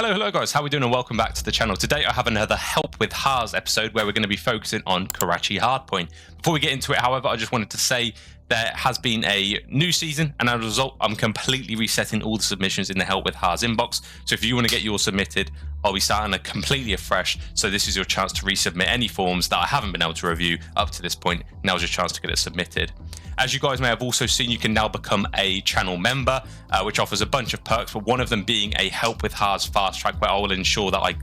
Hello guys, how are we doing and welcome back to the channel. Today I have another Help with Harrz episode where we're going to be focusing on Karachi Hardpoint. Before we get into it, however, I just wanted to say there has been a new season and as a result I'm completely resetting all the submissions in the Help with Harrz inbox. So if you want to get yours submitted, I'll be starting it completely afresh. So this is your chance to resubmit any forms that I haven't been able to review up to this point. Now's your chance to get it submitted. As you guys may have also seen, you can now become a channel member, which offers a bunch of perks, but one of them being a Help with Harrz fast track, where I will ensure that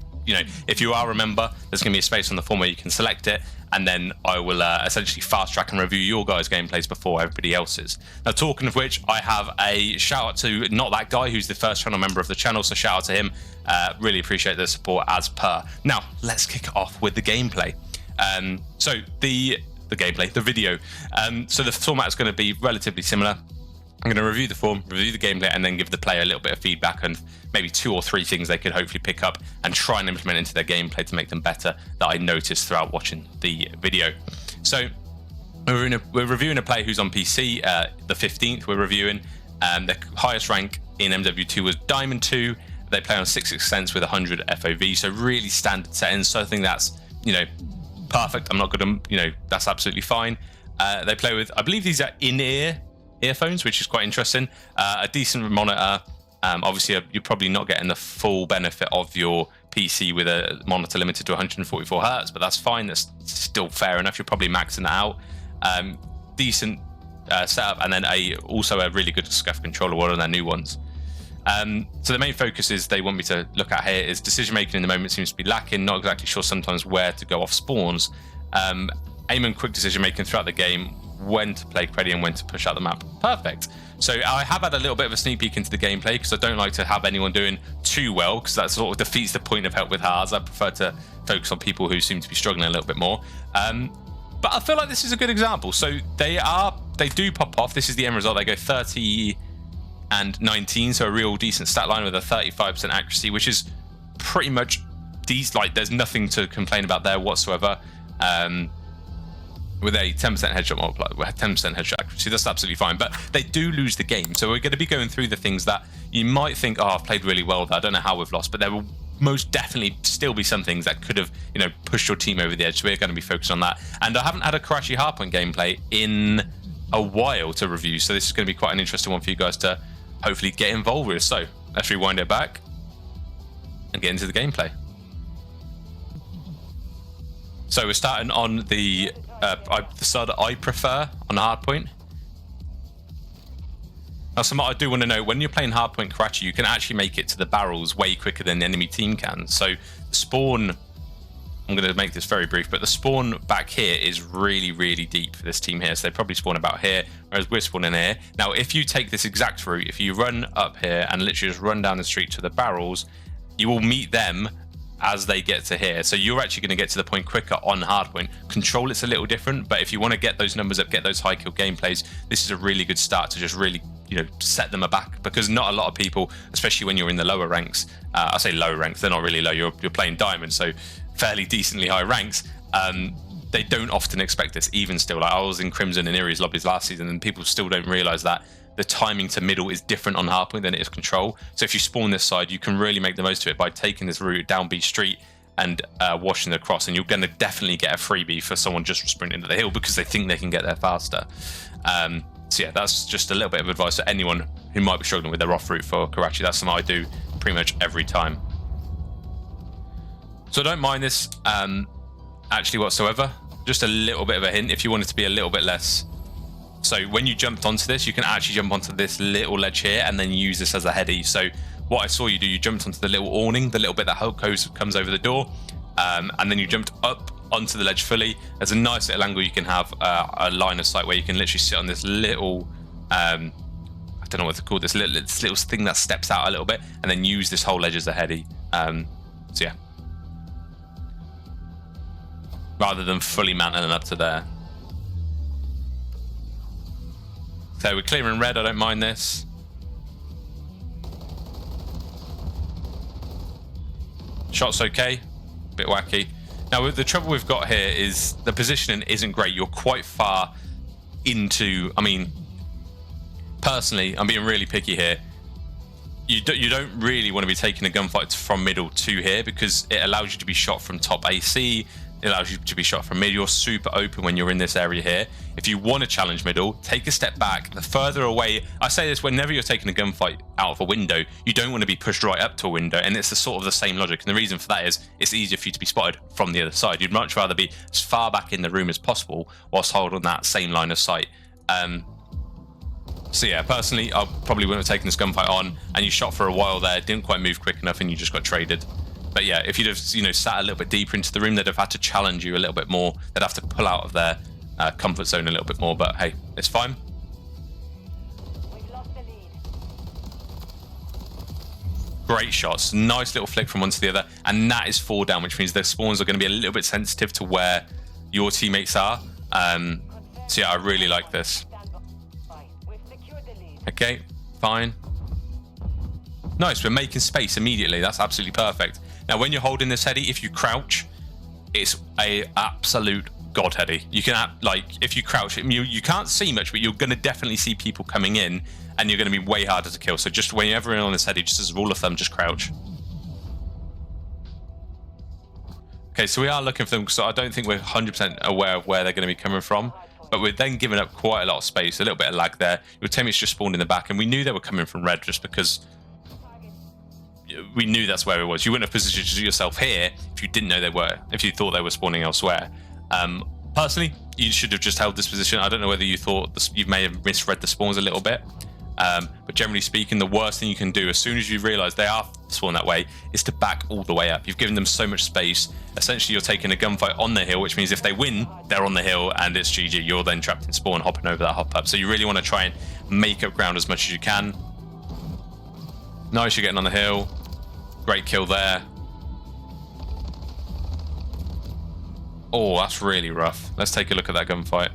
if you are a member, there's going to be a space on the form where you can select it, and then I will essentially fast track and review your guys' gameplays before everybody else's. Now, talking of which, I have a shout out to Not That Guy, who's the first channel member of the channel, so shout out to him. Really appreciate the support as per. Now, let's kick it off with the gameplay. The video. So the format is going to be relatively similar. I'm going to review the form, review the gameplay, and then give the player a little bit of feedback and maybe 2 or 3 things they could hopefully pick up and try and implement into their gameplay to make them better that I noticed throughout watching the video. So we're reviewing a player who's on PC, the 15th we're reviewing. The highest rank in MW3 was Diamond 2. They play on 66 cents with 100 FOV, so really standard settings. So I think that's, perfect. I'm not going to, that's absolutely fine. They play with, I believe these are in-ear earphones, which is quite interesting. A decent monitor. Obviously, you're probably not getting the full benefit of your PC with a monitor limited to 144 Hz, but that's fine. That's still fair enough. You're probably maxing it out. Decent setup, and then also a really good SCUF controller, one of their new ones. So the main focus is they want me to look at here is decision making in the moment seems to be lacking. Not exactly sure sometimes where to go off spawns. Aim and quick decision making throughout the game, when to play Creddy and when to push out the map. Perfect. So I have had a little bit of a sneak peek into the gameplay because I don't like to have anyone doing too well because that sort of defeats the point of Help with Harrz. I prefer to focus on people who seem to be struggling a little bit more. But I feel like this is a good example. So they do pop off. This is the end result. They go 30 and 19, so a real decent stat line with a 35% accuracy, which is pretty much there's nothing to complain about there whatsoever. With a 10% headshot multiplier, 10% headshot accuracy, that's absolutely fine. But they do lose the game, so we're going to be going through the things that you might think, oh, I've played really well there. I don't know how we've lost, but there will most definitely still be some things that could have, pushed your team over the edge. So we're going to be focused on that. And I haven't had a Karachi Hardpoint gameplay in a while to review, so this is going to be quite an interesting one for you guys to hopefully get involved with. So let's rewind it back and get into the gameplay. So we're starting on the side that I prefer on Hardpoint. Now, something I do want to know, when you're playing Hardpoint Karachi, you can actually make it to the barrels way quicker than the enemy team can. So the spawn, I'm going to make this very brief, but the spawn back here is really, really deep for this team here. So they probably spawn about here, whereas we're spawning here. Now, if you take this exact route, if you run up here and literally just run down the street to the barrels, you will meet them as they get to here. So you're actually going to get to the point quicker on Hardpoint. Control, it's a little different, but if you want to get those numbers up, get those high kill gameplays, this is a really good start to just really, set them aback, because not a lot of people, especially when you're in the lower ranks, I say lower ranks, they're not really low, you're playing Diamond, so fairly decently high ranks, they don't often expect this, even still. Like I was in Crimson and Aries lobbies last season, and people still don't realize that the timing to middle is different on Hardpoint than it is Control. So if you spawn this side, you can really make the most of it by taking this route down B Street and washing across, and you're going to definitely get a freebie for someone just sprinting to the hill because they think they can get there faster. So yeah, that's just a little bit of advice to anyone who might be struggling with their off route for Karachi. That's something I do pretty much every time. So I don't mind this actually whatsoever. Just a little bit of a hint if you want it to be a little bit less. So when you jumped onto this, you can actually jump onto this little ledge here and then use this as a heady. So what I saw you do, you jumped onto the little awning, the little bit that comes over the door, and then you jumped up onto the ledge fully. There's a nice little angle you can have, a line of sight where you can literally sit on this little, I don't know what to call this little thing that steps out a little bit, and then use this whole ledge as a heady. So yeah, rather than fully mantling up to there. So we're clearing red, I don't mind this. Shot's okay, bit wacky. Now the trouble we've got here is the positioning isn't great. You're quite far into, personally, I'm being really picky here. you don't really want to be taking a gunfight from middle to here, because it allows you to be shot from top AC. It allows you to be shot from mid. You're super open when you're in this area here. If you want to challenge middle, take a step back. The further away, I say this whenever you're taking a gunfight out of a window, you don't want to be pushed right up to a window, and it's the sort of the same logic. And the reason for that is it's easier for you to be spotted from the other side. You'd much rather be as far back in the room as possible whilst holding that same line of sight. So yeah, personally, I probably wouldn't have taken this gunfight on, and you shot for a while there, didn't quite move quick enough, and you just got traded. But yeah, if you'd have, sat a little bit deeper into the room, they'd have had to challenge you a little bit more. They'd have to pull out of their comfort zone a little bit more. But hey, it's fine. We've lost the lead. Great shots, nice little flick from one to the other, and that is 4 down, which means their spawns are going to be a little bit sensitive to where your teammates are. So yeah, I really like this. We've secured the lead. Okay, fine. Nice, we're making space immediately. That's absolutely perfect. Now, when you're holding this heady, if you crouch, it's a absolute god heady. You can, if you crouch, you can't see much, but you're going to definitely see people coming in, and you're going to be way harder to kill. So just whenever you're on this heady, just as a rule of thumb, just crouch. Okay, so we are looking for them, so I don't think we're 100% aware of where they're going to be coming from. But we're then giving up quite a lot of space, a little bit of lag there. Your teammates just spawned in the back, and we knew they were coming from red just because we knew that's where it was. You wouldn't have positioned yourself here if you didn't know they were, if you thought they were spawning elsewhere. Personally, you should have just held this position. I don't know whether you thought you may have misread the spawns a little bit. But generally speaking, the worst thing you can do as soon as you realize they are spawned that way is to back all the way up. You've given them so much space. Essentially, you're taking a gunfight on the hill, which means if they win, they're on the hill and it's GG. You're then trapped in spawn, hopping over that hop up. So you really want to try and make up ground as much as you can. Nice, you're getting on the hill. Great kill there. Oh, that's really rough. Let's take a look at that gunfight.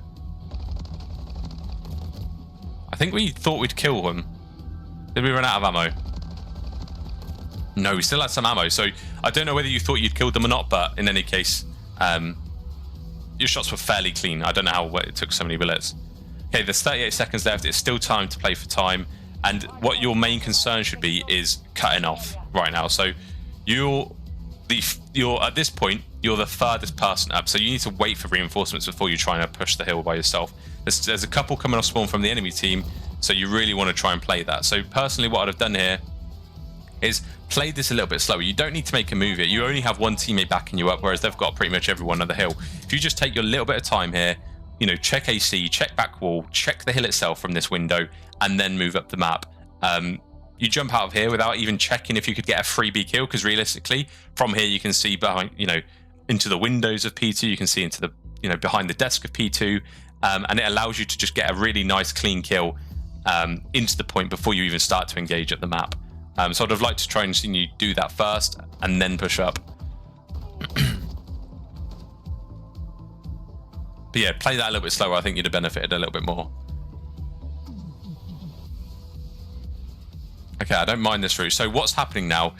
I think we thought we'd kill him. Did we run out of ammo? No, we still had some ammo. So I don't know whether you thought you'd killed them or not, but in any case, your shots were fairly clean. I don't know how it took so many bullets. Okay, there's 38 seconds left. It's still time to play for time. And what your main concern should be is cutting off right now. So you're at this point, you're the furthest person up. So you need to wait for reinforcements before you try and push the hill by yourself. There's a couple coming off spawn from the enemy team, so you really want to try and play that. So personally, what I'd have done here is played this a little bit slower. You don't need to make a move here. You only have one teammate backing you up, whereas they've got pretty much everyone on the hill. If you just take your little bit of time here, check AC, check back wall, check the hill itself from this window, and then move up the map. You jump out of here without even checking if you could get a freebie kill, because realistically, from here you can see behind, into the windows of P2. You can see into the, behind the desk of P2. And it allows you to just get a really nice clean kill into the point before you even start to engage at the map. So I'd have liked to try and see you do that first and then push up. But yeah, play that a little bit slower. I think you'd have benefited a little bit more. Okay, I don't mind this route. So what's happening now?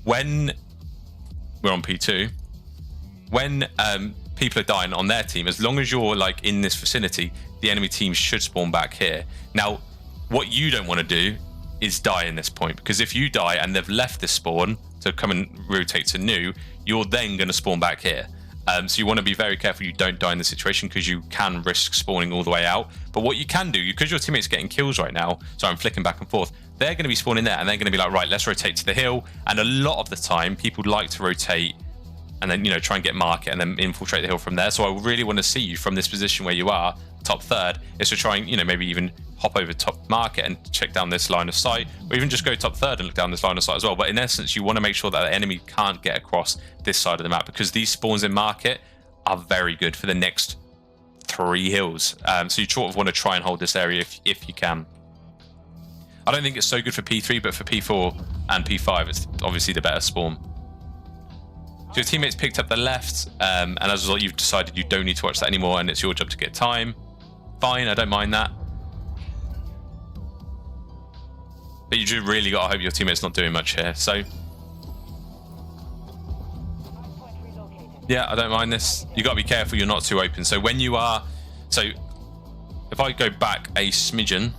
When we're on P2, when people are dying on their team, as long as you're in this vicinity, the enemy team should spawn back here. Now, what you don't want to do is die in this point, because if you die and they've left this spawn to come and rotate to new, you're then going to spawn back here. So you want to be very careful you don't die in this situation, because you can risk spawning all the way out. But what you can do, because your teammate's getting kills right now, so I'm flicking back and forth, they're going to be spawning there and they're going to be like, right, let's rotate to the hill. And a lot of the time, people like to rotate and then, try and get market and then infiltrate the hill from there. So I really want to see you from this position where you are, top third, is to try and, maybe even hop over top market and check down this line of sight, or even just go top third and look down this line of sight as well. But in essence, you want to make sure that the enemy can't get across this side of the map, because these spawns in market are very good for the next 3 hills. So you sort of want to try and hold this area if you can. I don't think it's so good for P3, but for P4 and P5, it's obviously the better spawn. So your teammates picked up the left, and as a result, you've decided you don't need to watch that anymore, and it's your job to get time. Fine, I don't mind that. But you do really got to hope your teammate's not doing much here. So yeah, I don't mind this. You got to be careful you're not too open. So when you are, so if I go back a smidgen,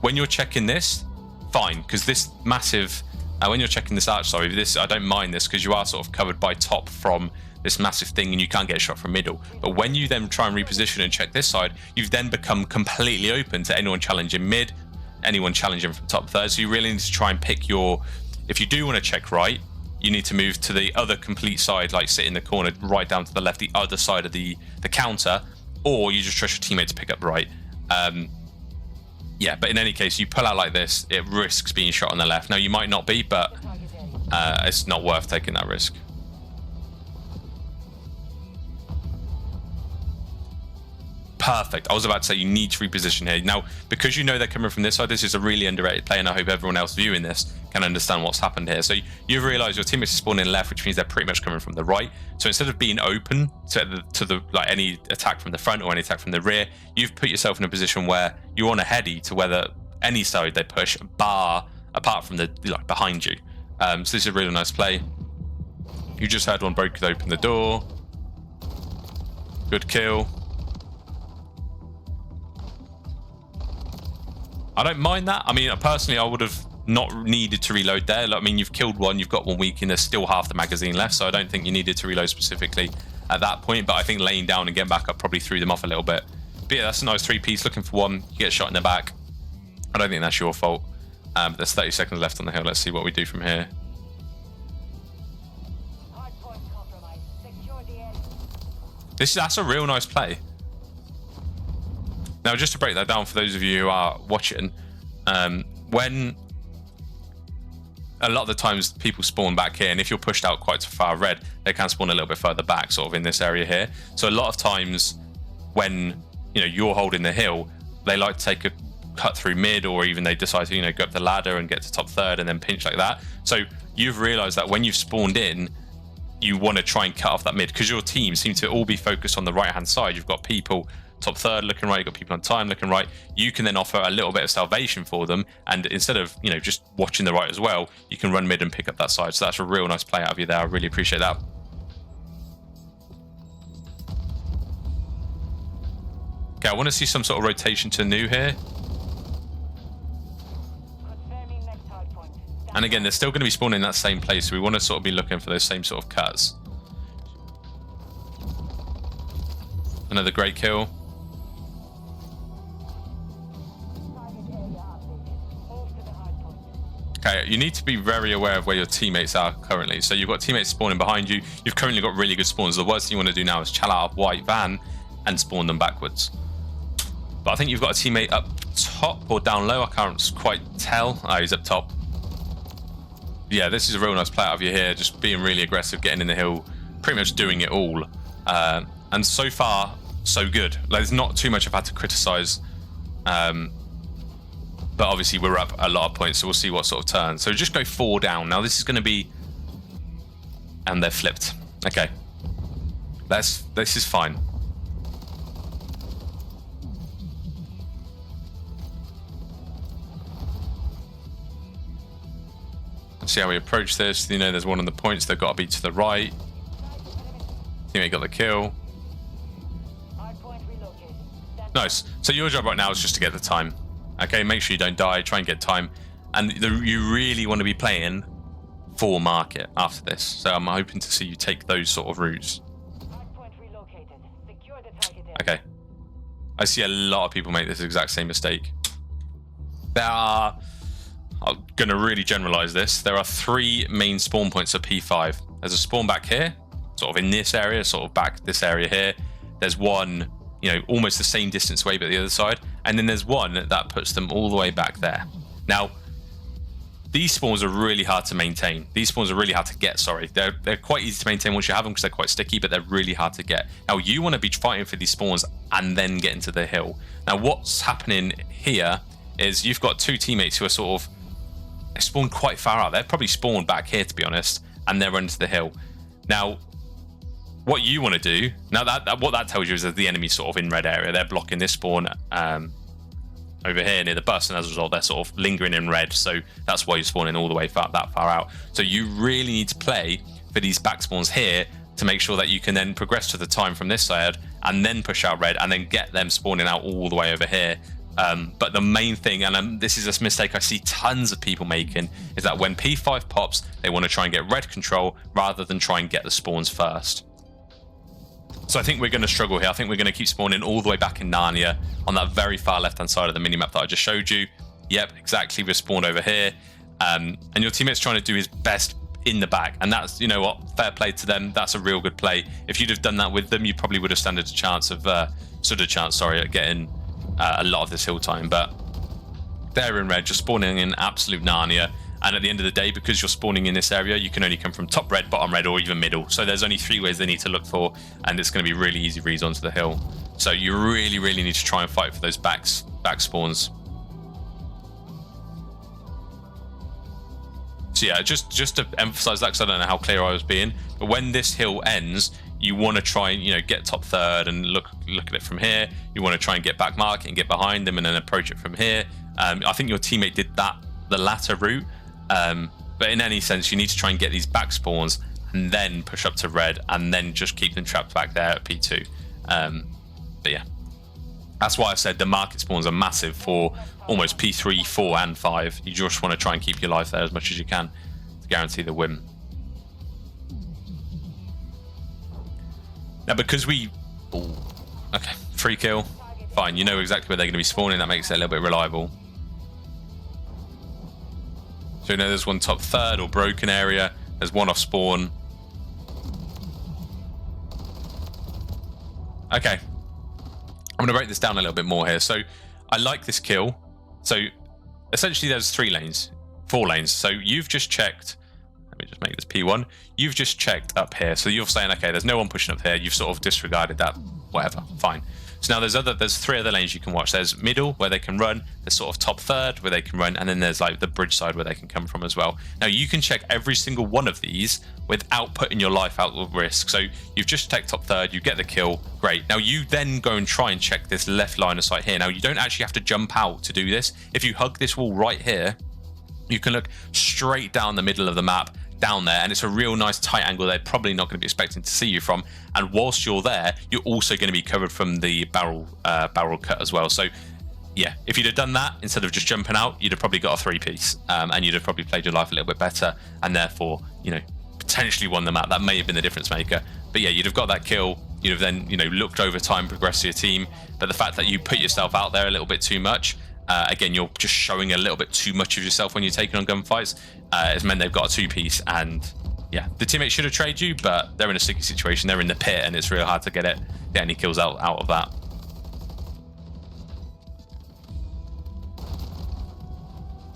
when you're checking this, fine, because this massive, when you're checking this out, sorry, this, I don't mind this because you are sort of covered by top from this massive thing and you can't get a shot from middle. But when you then try and reposition and check this side, you've then become completely open to anyone challenging mid, anyone challenging from top third. So you really need to try and pick your, if you do want to check right, you need to move to the other complete side, like sit in the corner right down to the left, the other side of the counter, or you just trust your teammate to pick up right. Yeah, but in any case, you pull out like this, it risks being shot on the left. Now, you might not be, but it's not worth taking that risk. Perfect. I was about to say you need to reposition here. Now, because you know they're coming from this side, this is a really underrated play, and I hope everyone else viewing this can understand what's happened here. So you've realized your teammates are spawning left, which means they're pretty much coming from the right. So instead of being open to the like any attack from the front or any attack from the rear, you've put yourself in a position where you're on a heady to whether any side they push, apart from the like behind you. So this is a really nice play. You just had one broke open the door. Good kill. I don't mind that. I mean, personally, I would have not needed to reload there. I mean, you've killed one, you've got one weak, and there's still half the magazine left, so I don't think you needed to reload specifically at that point, but I think laying down and getting back up probably threw them off a little bit. But yeah, that's a nice three-piece, looking for one, you get shot in the back. I don't think that's your fault. But there's 30 seconds left on the hill. Let's see what we do from here. Hardpoint compromised. Secure the end. That's a real nice play. Now, just to break that down for those of you who are watching, when a lot of the times people spawn back here, and if you're pushed out quite far red, they can spawn a little bit further back, sort of in this area here. So a lot of times when you're holding the hill, they like to take a cut through mid, or even they decide to go up the ladder and get to top third and then pinch like that. So you've realized that when you've spawned in, you want to try and cut off that mid, because your team seem to all be focused on the right hand side. You've got people top third looking right, you've got people on time looking right. You can then offer a little bit of salvation for them, and instead of just watching the right as well, you can run mid and pick up that side. So that's a real nice play out of you there. I really appreciate that. Okay, I want to see some sort of rotation to new here. Confirming next hardpoint. And again, they're still going to be spawning in that same place, so we want to sort of be looking for those same sort of cuts. Another great kill. Okay, you need to be very aware of where your teammates are currently. So you've got teammates spawning behind you. You've currently got really good spawns. The worst thing you want to do now is chal out a white van and spawn them backwards. But I think you've got a teammate up top or down low. I can't quite tell. Oh, he's up top. Yeah, this is a real nice play out of you here. Just being really aggressive, getting in the hill, pretty much doing it all. And so far, so good. There's not too much I've had to criticize. But obviously we're up a lot of points, so we'll see what sort of turn. So just go 4 down. Now this is going to be... And they're flipped. Okay. This is fine. Let's see how we approach this. There's one on the points. They've got to be to the right. Teammate got the kill. Nice. So your job right now is just to get the time. Okay, make sure you don't die, try and get time. And you really want to be playing for market after this. So I'm hoping to see you take those sort of routes. Okay. I see a lot of people make this exact same mistake. I'm going to really generalize this. There are 3 main spawn points of P5. There's a spawn back here, sort of in this area, sort of back this area here. There's one... almost the same distance away, but the other side. And then there's one that puts them all the way back there. Now, these spawns are really hard to maintain. These spawns are really hard to get, sorry. They're quite easy to maintain once you have them because they're quite sticky, but they're really hard to get. Now, you want to be fighting for these spawns and then get into the hill. Now, what's happening here is you've got 2 teammates who are sort of... They spawned quite far out. They're probably spawned back here, to be honest, and they're running to the hill. Now, what you want to do now, what that tells you is that the enemy's sort of in red area. They're blocking this spawn over here near the bus, and as a result, they're sort of lingering in red. So that's why you're spawning all the way that far out. So you really need to play for these back spawns here to make sure that you can then progress to the time from this side and then push out red and then get them spawning out all the way over here But the main thing, and this is a mistake I see tons of people making, is that when P5 pops, they want to try and get red control rather than try and get the spawns first. So I think we're going to struggle here. I think we're going to keep spawning all the way back in Narnia on that very far left-hand side of the minimap that I just showed you. Yep, exactly. We're spawned over here. And your teammate's trying to do his best in the back. And that's, you know what, fair play to them. That's a real good play. If you'd have done that with them, you probably would have stood a chance at getting a lot of this hill time. But they're in red, just spawning in absolute Narnia. And at the end of the day, because you're spawning in this area, you can only come from top red, bottom red, or even middle. So there's only 3 ways they need to look for, and it's going to be really easy reads onto the hill. So you really, really need to try and fight for those back spawns. So yeah, just to emphasize that, because I don't know how clear I was being, but when this hill ends, you want to try and, you know, get top third and look at it from here. You want to try and get back market and get behind them and then approach it from here. I think your teammate did that, the latter route. But in any sense, you need to try and get these back spawns and then push up to red and then just keep them trapped back there at P2. But yeah, that's why I said the market spawns are massive for almost P3, 4 and 5. You just want to try and keep your life there as much as you can to guarantee the win. Now, because we... Ooh, okay, free kill. Fine, you know exactly where they're going to be spawning. That makes it a little bit reliable. So you know there's one top third or broken area. There's one off spawn. Okay. I'm going to break this down a little bit more here. So I like this kill. So essentially there's 4 lanes. So you've just checked. Let me just make this P1. You've just checked up here. So you're saying, okay, there's no one pushing up here. You've sort of disregarded that. Whatever. Fine. So now there's 3 other lanes you can watch. There's middle where they can run, there's sort of top third where they can run, and then there's like the bridge side where they can come from as well. Now you can check every single one of these without putting your life out of risk. So you've just checked top third, you get the kill, great. Now you then go and try and check this left line of sight here. Now you don't actually have to jump out to do this. If you hug this wall right here, you can look straight down the middle of the map, down there, and it's a real nice tight angle they're probably not going to be expecting to see you from. And whilst you're there, you're also going to be covered from the barrel cut as well. So yeah, if you'd have done that instead of just jumping out, you'd have probably got a 3-piece, and you'd have probably played your life a little bit better, and therefore, you know, potentially won the map. That may have been the difference maker. But yeah, you'd have got that kill. You'd have then, you know, looked over time, progressed your team. But the fact that you put yourself out there a little bit too much, again, you're just showing a little bit too much of yourself when you're taking on gunfights. It's meant they've got a 2-piece, and yeah, the teammate should have traded you, but they're in a sticky situation. They're in the pit, and it's real hard to get any kills out of that.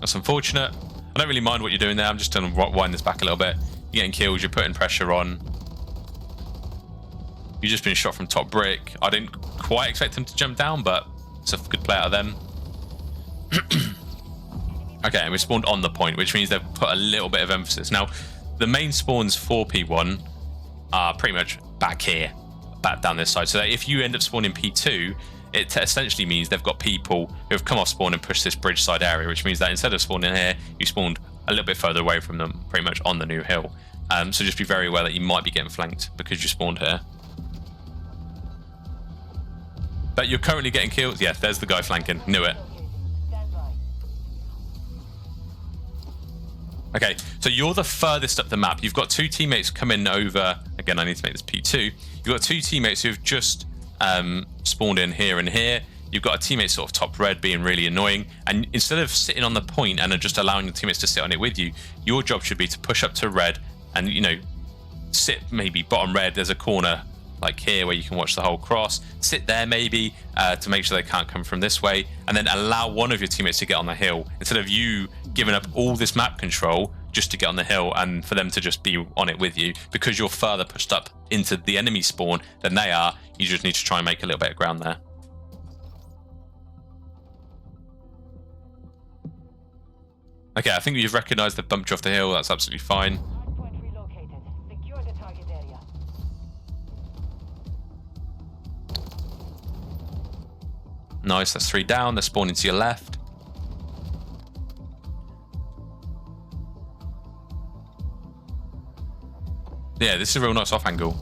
That's unfortunate. I don't really mind what you're doing there. I'm just going to wind this back a little bit. You're getting kills. You're putting pressure on. You've just been shot from top brick. I didn't quite expect them to jump down, but it's a good play out of them. Okay, and we spawned on the point, which means they've put a little bit of emphasis. Now, the main spawns for P1 are pretty much back here, back down this side. So that if you end up spawning P2, it essentially means they've got people who have come off spawn and pushed this bridge side area, which means that instead of spawning here, you spawned a little bit further away from them, pretty much on the new hill. So just be very aware that you might be getting flanked because you spawned here. But you're currently getting killed. Yeah, there's the guy flanking. Knew it. Okay, so you're the furthest up the map. You've got 2 teammates coming over. Again, I need to make this P2. You've got 2 teammates who have just spawned in here and here. You've got a teammate sort of top red being really annoying. And instead of sitting on the point and just allowing the teammates to sit on it with you, your job should be to push up to red and, you know, sit maybe bottom red. There's a corner like here where you can watch the whole cross. Sit there maybe to make sure they can't come from this way, and then allow one of your teammates to get on the hill instead of you giving up all this map control just to get on the hill and for them to just be on it with you. Because you're further pushed up into the enemy spawn than they are, you just need to try and make a little bit of ground there. Okay, I think you've recognized the bumped you off the hill. That's absolutely fine. Hardpoint relocated. Secure the target area. Nice, that's 3 down. They're spawning to your left. Yeah, this is a real nice off angle.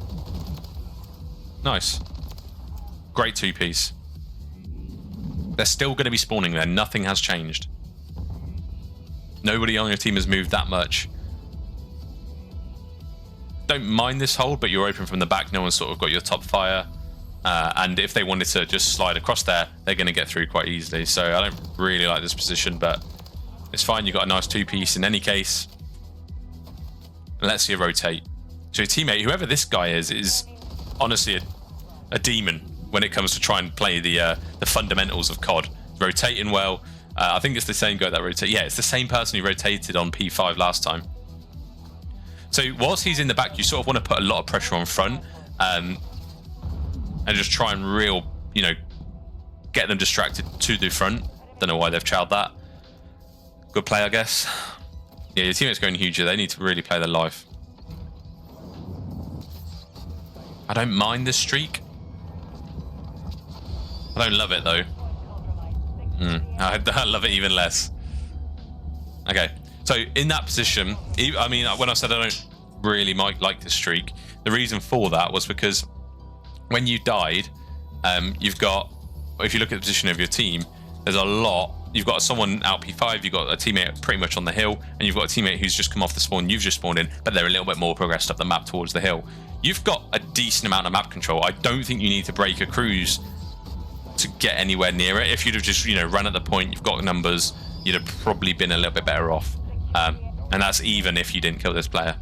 Nice. Great 2-piece. They're still going to be spawning there. Nothing has changed. Nobody on your team has moved that much. Don't mind this hold, but you're open from the back. No one's sort of got your top fire. And if they wanted to just slide across there, they're going to get through quite easily. So I don't really like this position, but it's fine. You've got a nice two-piece in any case. And let's see you rotate. So your teammate, whoever this guy is honestly a demon when it comes to trying to play the fundamentals of COD. Rotating well. I think it's the same guy that rotated. Yeah, it's the same person who rotated on P5 last time. So whilst he's in the back, you sort of want to put a lot of pressure on front. And just try and get them distracted to the front. Don't know why they've chowed that. Good play, I guess. Yeah, your teammate's going huge here. They need to really play their life. I don't mind this streak. I don't love it, though. I love it even less. Okay, so in that position, I mean, when I said I don't really like this streak, the reason for that was because when you died, you've got, if you look at the position of your team, there's a lot. You've got someone out P5, you've got a teammate pretty much on the hill, and you've got a teammate who's just come off the spawn, you've just spawned in, but they're a little bit more progressed up the map towards the hill. You've got a decent amount of map control. I don't think you need to break a cruise to get anywhere near it. If you'd have just, run at the point, you've got numbers, you'd have probably been a little bit better off. And that's even if you didn't kill this player.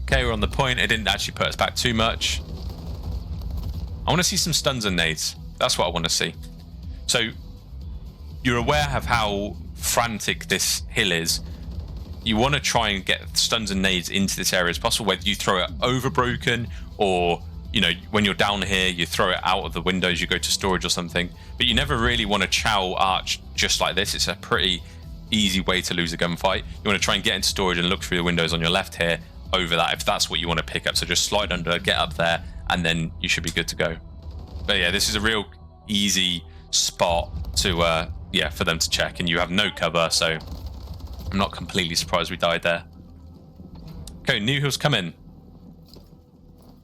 Okay, we're on the point. It didn't actually put us back too much. I want to see some stuns and nades. That's what I want to see. So you're aware of how frantic this hill is. You want to try and get stuns and nades into this area as possible, whether you throw it over broken or, when you're down here, you throw it out of the windows, you go to storage or something. But you never really want to chow arch just like this. It's a pretty easy way to lose a gunfight. You want to try and get into storage and look through the windows on your left here over that, if that's what you want to pick up. So just slide under, get up there, and then you should be good to go. But yeah, this is a real easy spot to, for them to check, and you have no cover, so I'm not completely surprised we died there. Okay, new hills come in.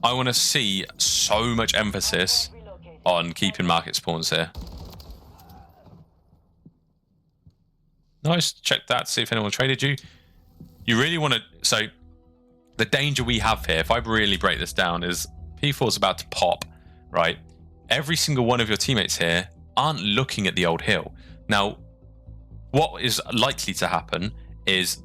I want to see so much emphasis on keeping market spawns here. Nice, check that, see if anyone traded you. You really want to, so the danger we have here, if I really break this down, is P4 is about to pop, right? Every single one of your teammates here aren't looking at the old hill. Now, what is likely to happen is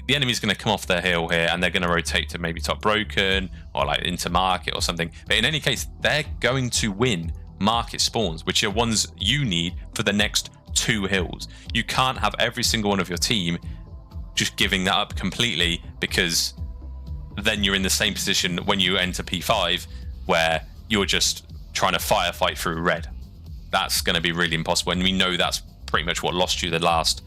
the enemy's going to come off their hill here and they're going to rotate to maybe top broken or like into market or something. But in any case, they're going to win market spawns, which are ones you need for the next 2 hills. You can't have every single one of your team just giving that up completely, because then you're in the same position when you enter P5 where you're just trying to firefight through red. That's going to be really impossible, and we know that's pretty much what lost you the last,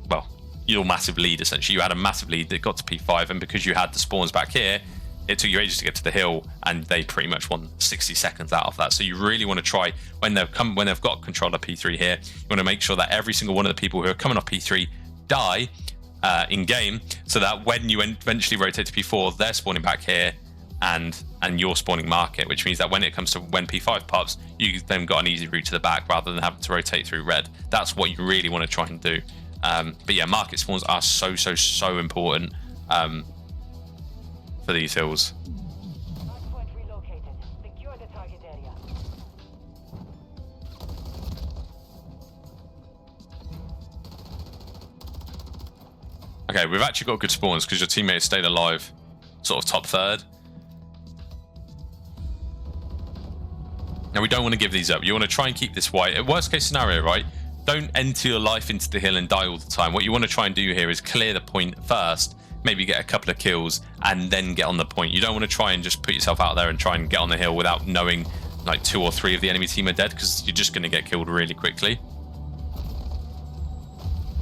well, your massive lead essentially. You had a massive lead that got to P5, and because you had the spawns back here, it took you ages to get to the hill, and they pretty much won 60 seconds out of that. So you really want to try, when they've got control of P3 here, you want to make sure that every single one of the people who are coming off P3 die in game, so that when you eventually rotate to P4, they're spawning back here, and you're spawning market, which means that when it comes to when P5 pops, you then got an easy route to the back rather than having to rotate through red. That's what you really want to try and do. But yeah, market spawns are so important for these hills. Hardpoint relocated. Secure the target area. Okay, we've actually got good spawns because your teammates stayed alive, sort of top third. Now we don't want to give these up. You want to try and keep this white. Worst case scenario, right? Don't enter your life into the hill and die all the time. What you want to try and do here is clear the point first, maybe get a couple of kills, and then get on the point. You don't want to try and just put yourself out there and try and get on the hill without knowing like 2 or 3 of the enemy team are dead, because you're just going to get killed really quickly.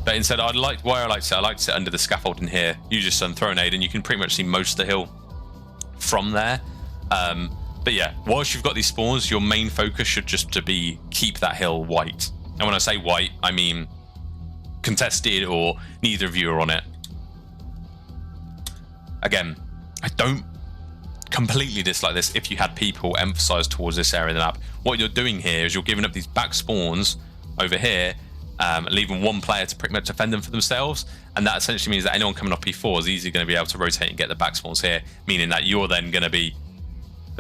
But instead, I like to sit under the scaffolding here. Use your stun, throw an aid, and you can pretty much see most of the hill from there. But yeah, whilst you've got these spawns, your main focus should just to be keep that hill white. And when I say white, I mean contested, or neither of you are on it. again, I don't completely dislike this if you had people emphasized towards this area of the map. What you're doing here is you're giving up these back spawns over here, leaving one player to pretty much defend them for themselves, and that essentially means that anyone coming off P4 is easily going to be able to rotate and get the back spawns here, meaning that you're then going to be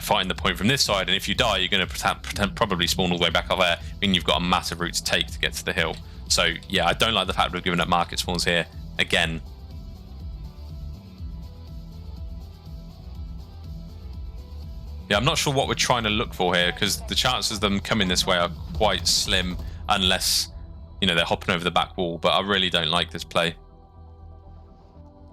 fighting the point from this side, and if you die, you're going to probably spawn all the way back up there, meaning you've got a massive route to take to get to the hill. So yeah, I don't like the fact we're giving up market spawns here again. Yeah, I'm not sure what we're trying to look for here, because the chances of them coming this way are quite slim, unless, you know, they're hopping over the back wall. But I really don't like this play.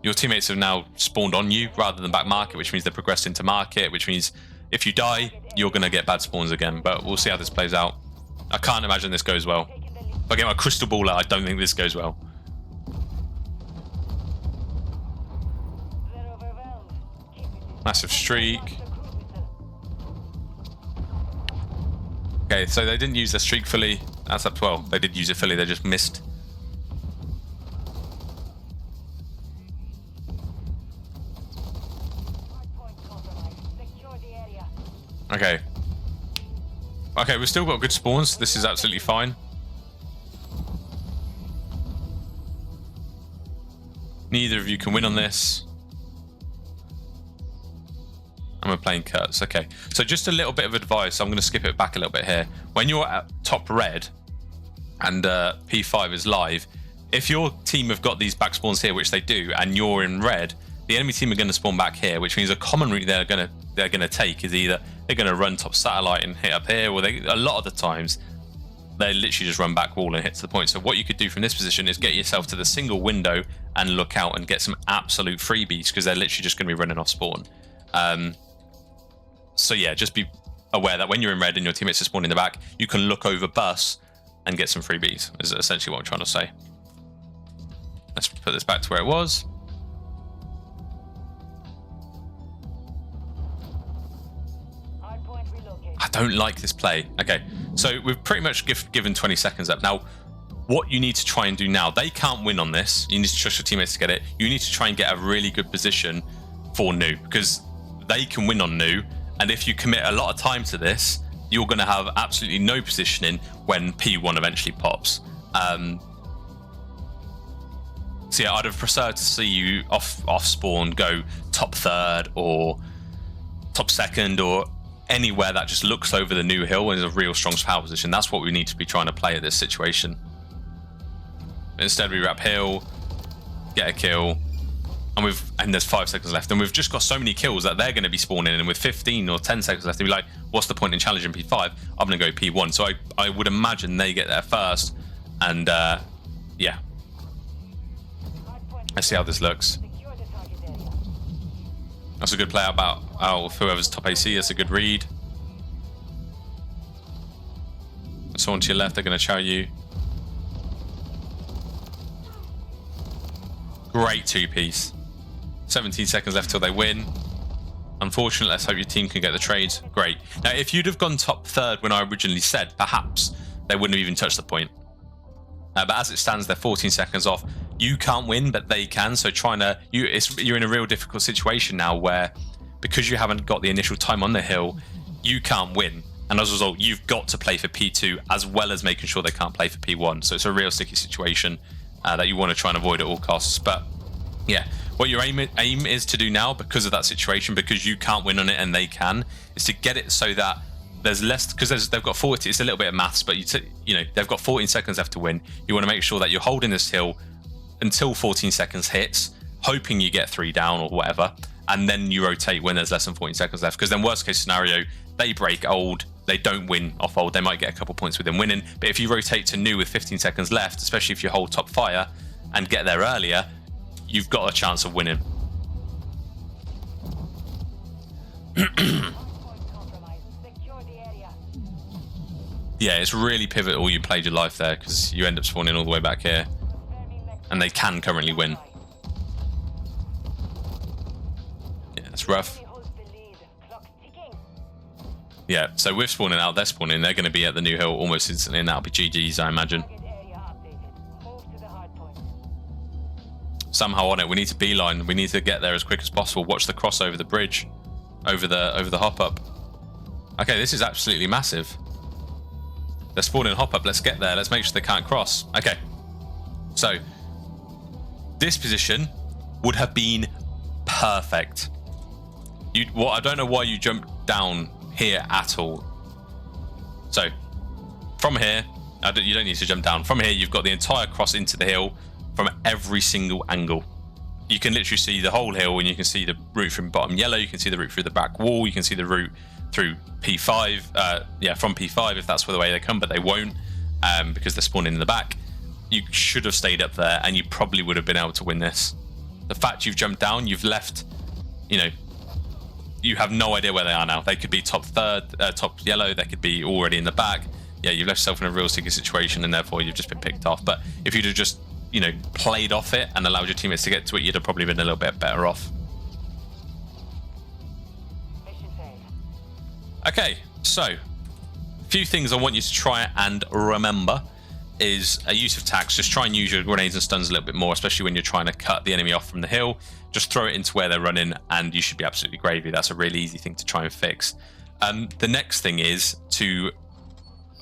Your teammates have now spawned on you rather than back market, which means they're progressed into market, which means if you die, you're going to get bad spawns again. But we'll see how this plays out. I can't imagine this goes well. If I get my crystal ball out, I don't think this goes well. Massive streak. Okay, so they didn't use their streak fully. That's up 12. They did use it fully, they just missed. Okay. Okay, we've still got good spawns. This is absolutely fine. Neither of you can win on this. And we're playing cuts. Okay, so just a little bit of advice. I'm going to skip it back a little bit here. When you're at top red and P5 is live, if your team have got these back spawns here, which they do, and you're in red, the enemy team are going to spawn back here, which means a common route they're going to take is either they're going to run top satellite and hit up here, or a lot of the times they literally just run back wall and hit to the point. So what you could do from this position is get yourself to the single window and look out and get some absolute freebies, because they're literally just going to be running off spawn. So yeah, just be aware that when you're in red and your teammates are spawning in the back, you can look over bus and get some freebies, is essentially what I'm trying to say. Let's put this back to where it was. I don't like this play. Okay, so we've pretty much given 20 seconds up. Now, what you need to try and do now, they can't win on this. You need to trust your teammates to get it. You need to try and get a really good position for new, because they can win on new. And if you commit a lot of time to this, you're going to have absolutely no positioning when P1 eventually pops. So yeah, I'd have preferred to see you off spawn go top third or top second, or anywhere that just looks over the new hill and is a real strong power position. That's what we need to be trying to play at this situation. Instead, we wrap hill, get a kill, and there's 5 seconds left, and we've just got so many kills that they're going to be spawning in, and with 15 or 10 seconds left, they'll be like, what's the point in challenging P5? I'm going to go P1. So I would imagine they get there first, and yeah. Let's see how this looks. That's a good play about whoever's top AC. That's a good read. Someone to your left, they're going to chow you. Great two-piece. 17 seconds left till they win. Unfortunately, let's hope your team can get the trades. Great. Now, if you'd have gone top third when I originally said, perhaps they wouldn't have even touched the point. But as it stands, they're 14 seconds off. You can't win, but they can. So you're in a real difficult situation now, where because you haven't got the initial time on the hill, you can't win. And as a result, you've got to play for P2 as well as making sure they can't play for P1. So it's a real sticky situation that you want to try and avoid at all costs. But yeah, what your aim is to do now, because of that situation, because you can't win on it and they can, is to get it so that there's less, because they've got 40. It's a little bit of maths, but you know they've got 14 seconds left to win. You want to make sure that you're holding this hill until 14 seconds hits, hoping you get 3 down or whatever, and then you rotate when there's less than 14 seconds left. Because then worst case scenario, they break old, they don't win off old, they might get a couple points with them winning. But if you rotate to new with 15 seconds left, especially if you hold top fire and get there earlier, you've got a chance of winning. Yeah, it's really pivotal you played your life there, because you end up spawning all the way back here. And they can currently win. Yeah, it's rough. Yeah, so we're spawning out, they're spawning. They're going to be at the new hill almost instantly, and that'll be GG's, I imagine. somehow on it. We need to beeline. We need to get there as quick as possible. Watch the cross over the bridge, over the hop up. Okay, this is absolutely massive. They're spawning hop up. Let's get there. Let's make sure they can't cross. Okay. So this position would have been perfect. I don't know why you jumped down here at all. So from here, you don't need to jump down. From here, you've got the entire cross into the hill from every single angle. You can literally see the whole hill, and you can see the route from bottom yellow. You can see the route through the back wall. You can see the route through P5. From P5 if that's the way they come, but they won't because they're spawning in the back. You should have stayed up there, and you probably would have been able to win this. The fact you've jumped down, you've left, you have no idea where they are now. They could be top third, top yellow. They could be already in the back. Yeah, you've left yourself in a real sticky situation, and therefore you've just been picked off. But if you'd have just, played off it and allowed your teammates to get to it, you'd have probably been a little bit better off. Mission failed. Okay, so a few things I want you to try and remember is a use of tax. Just try and use your grenades and stuns a little bit more, especially when you're trying to cut the enemy off from the hill. Just throw it into where they're running, and you should be absolutely gravy. That's a really easy thing to try and fix. The next thing is to,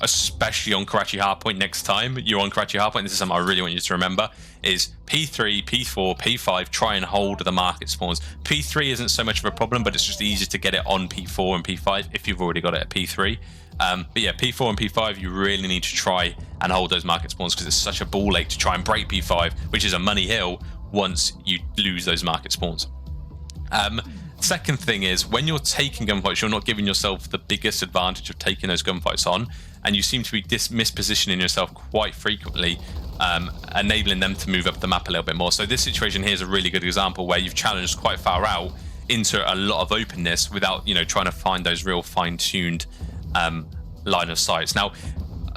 especially on Karachi Hardpoint, next time you're on Karachi Hardpoint, this is something I really want you to remember, is P3, P4, P5, try and hold the market spawns. P3 isn't so much of a problem, but it's just easier to get it on P4 and P5 if you've already got it at P3. But yeah, P4 and P5, you really need to try and hold those market spawns, because it's such a ball ache to try and break P5, which is a money hill, once you lose those market spawns. Second thing is, when you're taking gunfights, you're not giving yourself the biggest advantage of taking those gunfights on, and you seem to be mispositioning yourself quite frequently, enabling them to move up the map a little bit more. So this situation here is a really good example where you've challenged quite far out into a lot of openness without, trying to find those real fine-tuned line of sights. Now,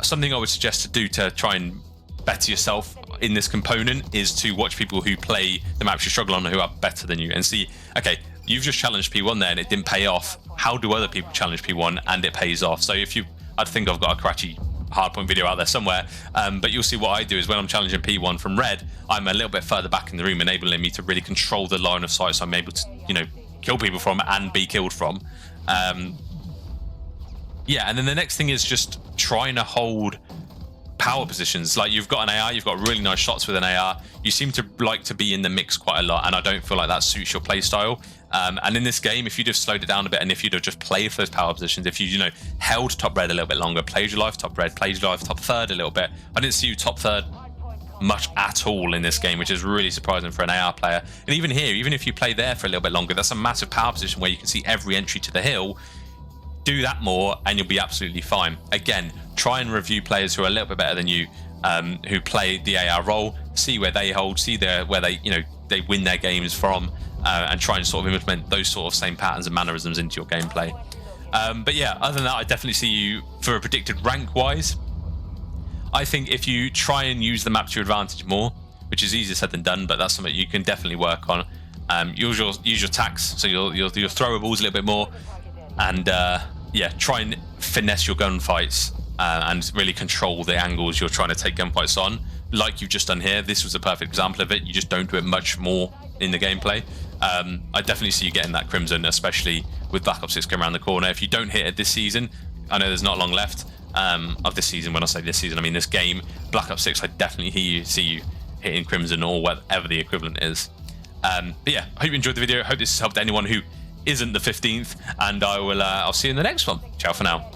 something I would suggest to do to try and better yourself in this component is to watch people who play the maps you struggle on, who are better than you, and see, okay, you've just challenged P1 there and it didn't pay off. How do other people challenge P1 and it pays off? So I think I've got a Karachi Hardpoint video out there somewhere, but you'll see what I do is when I'm challenging P1 from red, I'm a little bit further back in the room, enabling me to really control the line of sight, so I'm able to, kill people from and be killed from. Yeah, and then the next thing is just trying to hold power positions. Like, you've got an AR, you've got really nice shots with an AR. You seem to like to be in the mix quite a lot, and I don't feel like that suits your play style. And in this game, if you'd have slowed it down a bit, and if you'd have just played for those power positions, if you, held top red a little bit longer, played your life top red, played your life top third a little bit. I didn't see you top third much at all in this game, which is really surprising for an AR player. And even here, even if you play there for a little bit longer, that's a massive power position where you can see every entry to the hill. Do that more and you'll be absolutely fine. Again, try and review players who are a little bit better than you, who play the AR role, see where they hold, see where they, they win their games from, and try and sort of implement those sort of same patterns and mannerisms into your gameplay. But yeah, other than that, I definitely see you for a predicted rank wise. I think if you try and use the map to your advantage more, which is easier said than done, but that's something you can definitely work on. Use your tax, so you'll throw balls a little bit more, and yeah, try and finesse your gunfights and really control the angles you're trying to take gunfights on. Like you've just done here, this was a perfect example of it. You just don't do it much more in the gameplay. I definitely see you getting that Crimson, especially with Black Ops 6 coming around the corner. If you don't hit it this season, I know there's not long left of this season. When I say this season, I mean this game, Black Ops 6, I definitely see you hitting Crimson or whatever the equivalent is. But yeah, I hope you enjoyed the video. I hope this has helped anyone who isn't the 15th, and I'll see you in the next one. Ciao for now.